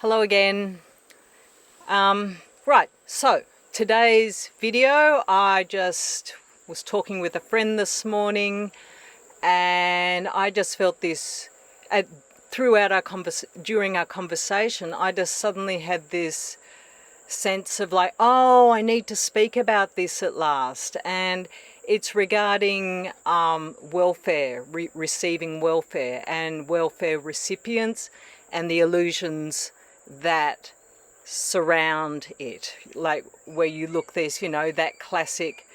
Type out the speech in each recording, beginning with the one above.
Hello again. Right, so today's video, I just was talking with a friend this morning, and I just felt this throughout during our conversation. I just suddenly had this sense of like, oh, I need to speak about this at last, and it's regarding welfare, receiving welfare and welfare recipients, and the illusions that surround it. Like where you look, there's, that classic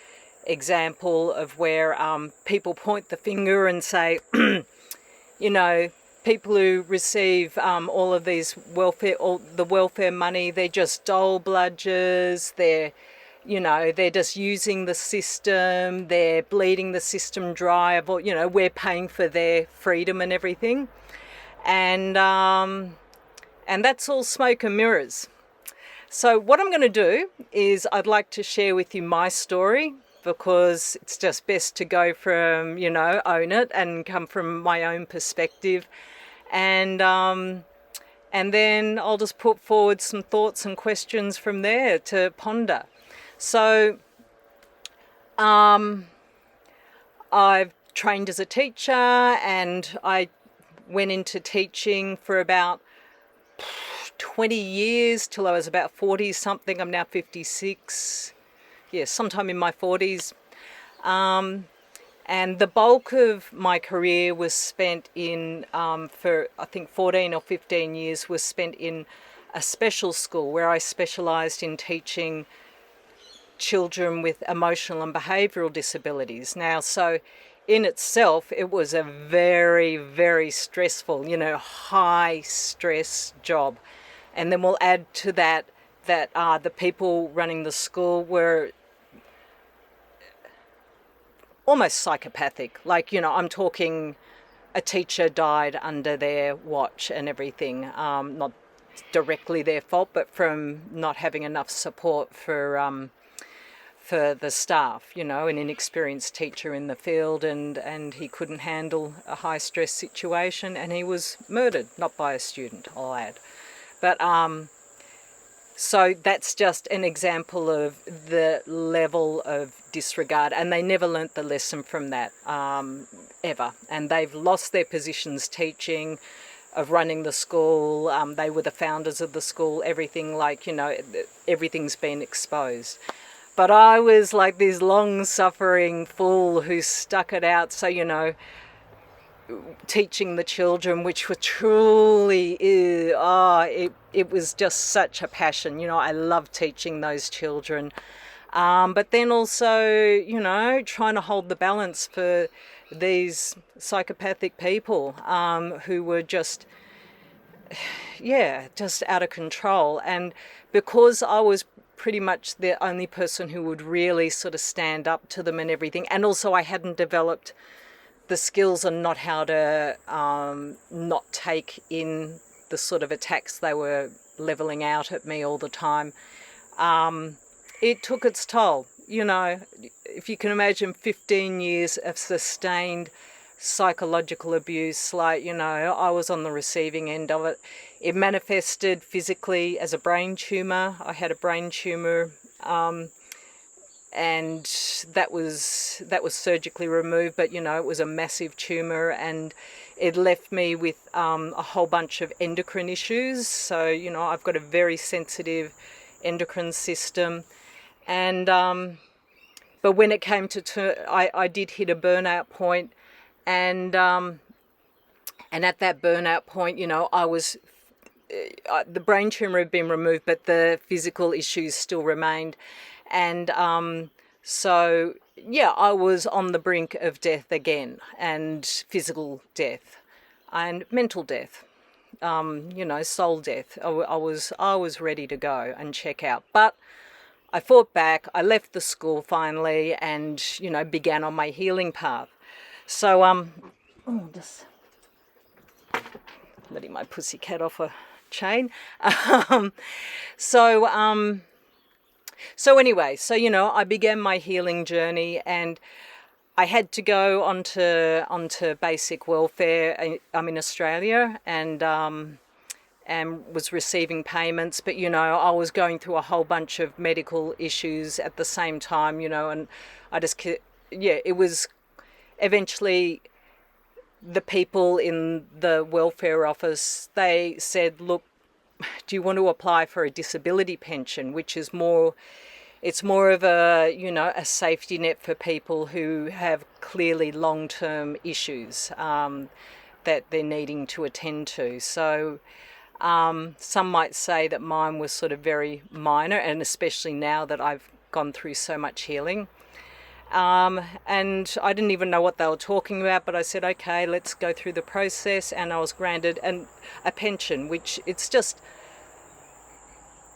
example of where people point the finger and say, you know, people who receive all of these all the welfare money, they're just dole bludgers, they're just using the system, they're bleeding the system dry, we're paying for their freedom and everything. And that's all smoke and mirrors. So what I'm going to do is I'd like to share with you my story, because it's just best to go from, own it and come from my own perspective. And then I'll just put forward some thoughts and questions from there to ponder. So I've trained as a teacher, and I went into teaching for about 20 years till I was about 40 something. I'm now 56. Yeah, sometime in my 40s. And the bulk of my career was spent in, for I think 14 or 15 years, was spent in a special school where I specialised in teaching children with emotional and behavioural disabilities. Now, so in itself, it was a very, very stressful, high stress job. And then we'll add to that the people running the school were almost psychopathic. Like, I'm talking a teacher died under their watch and everything. Not directly their fault, but from not having enough support for the staff, an inexperienced teacher in the field, and he couldn't handle a high stress situation, and he was murdered, not by a student, I'll add. But so that's just an example of the level of disregard, and they never learnt the lesson from that ever. And they've lost their positions teaching, of running the school. They were the founders of the school. Everything, everything's been exposed. But I was like this long-suffering fool who stuck it out. So, teaching the children, which were truly, it was just such a passion. I love teaching those children. But then also, trying to hold the balance for these psychopathic people who were just out of control. And because I was pretty much the only person who would really sort of stand up to them and everything, and also I hadn't developed the skills on not how to not take in the sort of attacks they were levelling out at me all the time, it took its toll. If you can imagine 15 years of sustained psychological abuse, I was on the receiving end of it. It manifested physically as a brain tumour. I had a brain tumour, and that was surgically removed, but it was a massive tumour, and it left me with a whole bunch of endocrine issues. So I've got a very sensitive endocrine system, and but when it came to I did hit a burnout point, and at that burnout point, I was the brain tumour had been removed, but the physical issues still remained. And so, I was on the brink of death again, and physical death and mental death, soul death. I was ready to go and check out. But I fought back. I left the school finally, and, began on my healing path. So, just letting my pussycat off a chain. So anyway, I began my healing journey, and I had to go onto basic welfare. I'm in Australia, and and was receiving payments, but I was going through a whole bunch of medical issues at the same time, and I just, it was eventually the people in the welfare office, they said, look, do you want to apply for a disability pension, which is it's more of a, a safety net for people who have clearly long-term issues that they're needing to attend to. So some might say that mine was sort of very minor, and especially now that I've gone through so much healing. And I didn't even know what they were talking about, but I said, okay, let's go through the process, and I was granted a pension, which it's just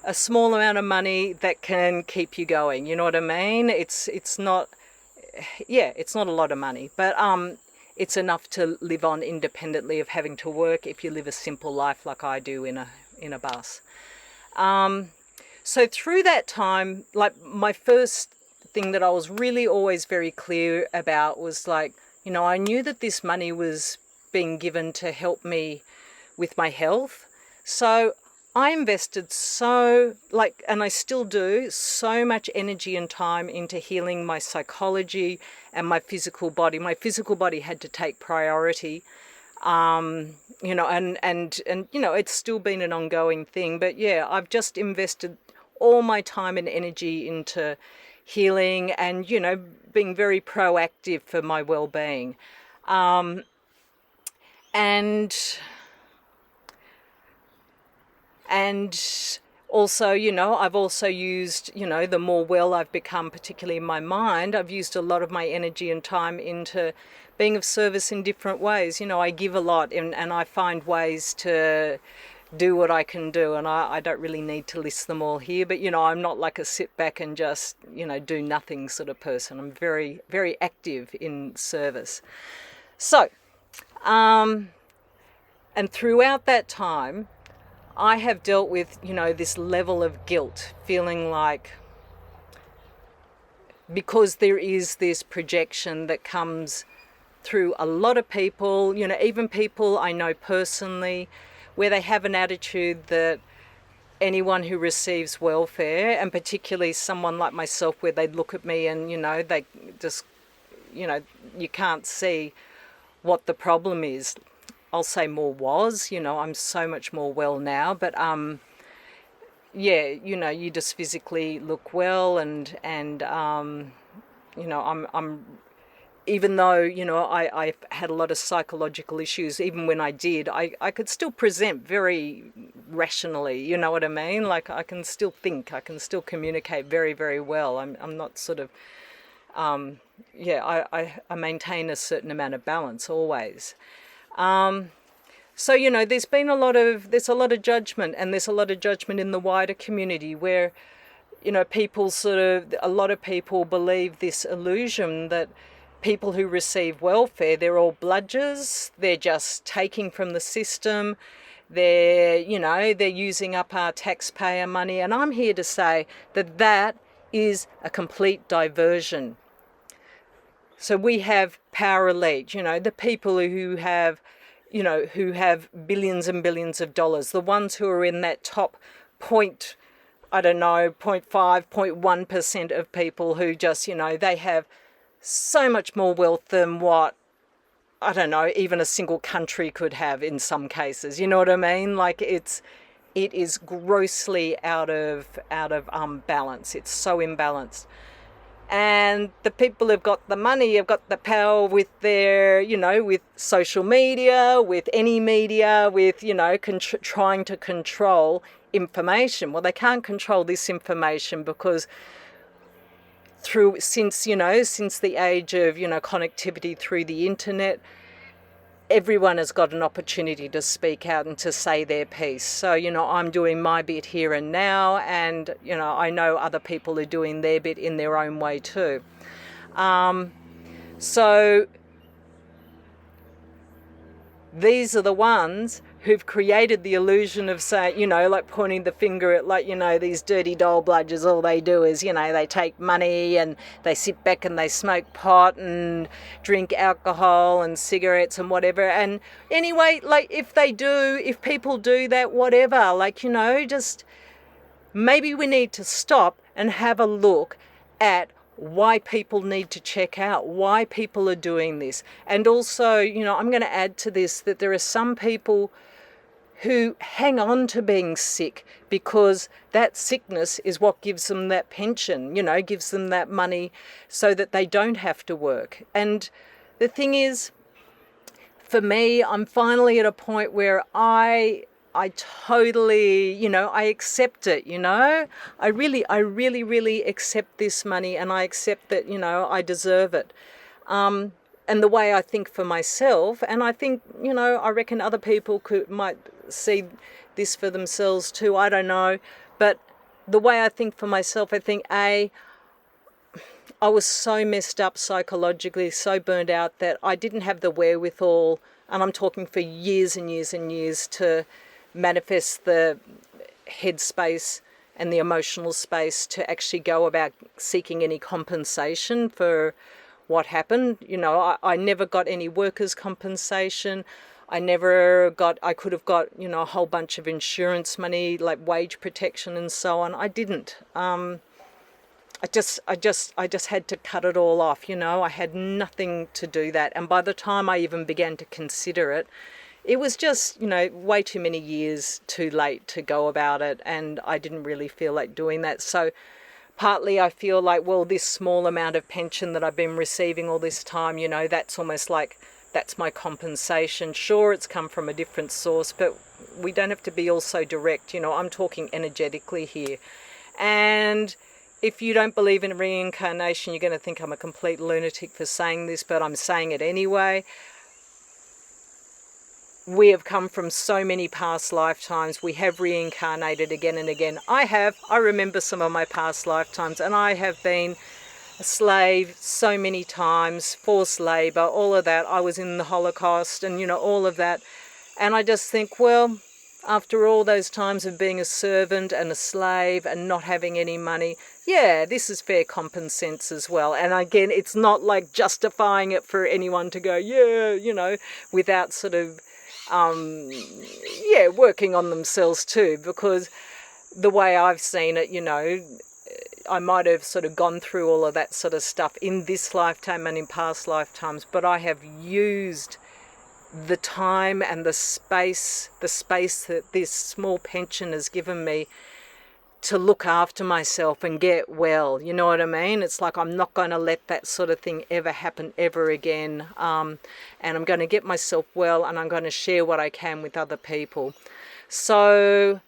a small amount of money that can keep you going. You know what I mean? It's not, it's not a lot of money, but it's enough to live on independently of having to work if you live a simple life like I do in a bus. So through that time, like my first thing that I was really always very clear about was like, I knew that this money was being given to help me with my health. So I invested and I still do, so much energy and time into healing my psychology and my physical body. My physical body had to take priority, and it's still been an ongoing thing. But yeah, I've just invested all my time and energy into healing and, being very proactive for my well-being. And also, I've also used, the more well I've become, particularly in my mind, I've used a lot of my energy and time into being of service in different ways. I give a lot and I find ways to do what I can do, and I don't really need to list them all here, but I'm not like a sit back and just do nothing sort of person. I'm very, very active in service. So and throughout that time I have dealt with this level of guilt, feeling like, because there is this projection that comes through a lot of people, even people I know personally, where they have an attitude that anyone who receives welfare, and particularly someone like myself, where they look at me and, they just, you can't see what the problem is. I'll say more was, I'm so much more well now, but you just physically look well, and I'm even though, I had a lot of psychological issues, even when I did, I could still present very rationally, you know what I mean? Like I can still think, I can still communicate very, very well. I'm not sort of, I maintain a certain amount of balance always. So, there's a lot of judgment, and there's a lot of judgment in the wider community where, a lot of people believe this illusion that people who receive welfare, they're all bludgers, they're just taking from the system, they're using up our taxpayer money. And I'm here to say that is a complete diversion. So we have power elite, the people who have billions and billions of dollars, the ones who are in that top 0.5, 0.1% of people who just, they have so much more wealth than what, even a single country could have in some cases. You know what I mean? Like it is grossly out of balance. It's so imbalanced. And the people who've got the money have got the power with their, with social media, with any media, with, trying to control information. Well, they can't control this information because since the age of, connectivity through the internet, everyone has got an opportunity to speak out and to say their piece. So, I'm doing my bit here and now, and, I know other people are doing their bit in their own way too. So these are the ones who've created the illusion of saying, like pointing the finger at, like, these dirty dole bludgers. All they do is, they take money and they sit back and they smoke pot and drink alcohol and cigarettes and whatever. And anyway, like, if people do that, whatever, like, just maybe we need to stop and have a look at why people need to check out, why people are doing this. And also, I'm going to add to this that there are some people who hang on to being sick because that sickness is what gives them that pension, gives them that money so that they don't have to work. And the thing is, for me, I'm finally at a point where I totally, I accept it, I really accept this money, and I accept that, I deserve it. And the way I think for myself, and I think, I reckon other people might see this for themselves too, I don't know. But the way I think for myself, I think, I was so messed up psychologically, so burnt out that I didn't have the wherewithal, and I'm talking for years and years and years, to manifest the headspace and the emotional space to actually go about seeking any compensation for what happened. I never got any workers' compensation. I could have got, a whole bunch of insurance money, like wage protection and so on. I didn't. I just had to cut it all off, I had nothing to do that. And by the time I even began to consider it, it was just, way too many years too late to go about it, and I didn't really feel like doing that. So partly I feel like, well, this small amount of pension that I've been receiving all this time, that's almost like, that's my compensation. Sure, it's come from a different source, but we don't have to be all so direct. I'm talking energetically here. And if you don't believe in reincarnation, you're going to think I'm a complete lunatic for saying this, but I'm saying it anyway. We have come from so many past lifetimes. We have reincarnated again and again. I remember some of my past lifetimes, and I have been a slave so many times, forced labour, all of that. I was in the Holocaust and, all of that. And I just think, well, after all those times of being a servant and a slave and not having any money, yeah, this is fair common sense as well. And again, it's not like justifying it for anyone to go, yeah, without sort of, working on themselves too, because the way I've seen it, I might have sort of gone through all of that sort of stuff in this lifetime and in past lifetimes, but I have used the time and the space that this small pension has given me to look after myself and get well. You know what I mean? It's like, I'm not going to let that sort of thing ever happen ever again. And I'm going to get myself well, and I'm going to share what I can with other people. So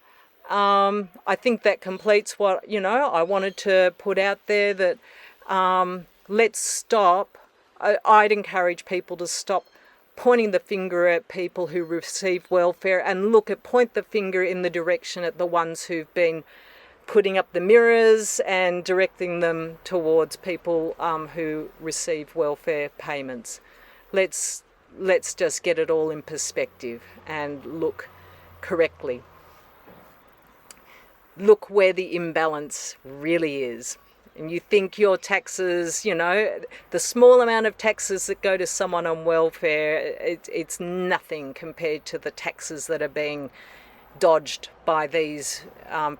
I think that completes what, I wanted to put out there, that let's stop. I'd encourage people to stop pointing the finger at people who receive welfare and point the finger in the direction at the ones who've been putting up the mirrors and directing them towards people who receive welfare payments. Let's just get it all in perspective and look correctly. Look where the imbalance really is. And you think your taxes, the small amount of taxes that go to someone on welfare, it's nothing compared to the taxes that are being dodged by these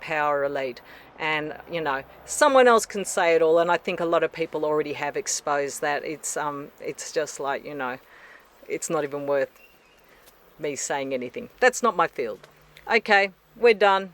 power elite. And someone else can say it all, and I think a lot of people already have exposed that. It's just like, it's not even worth me saying anything. That's not my field. Okay, we're done.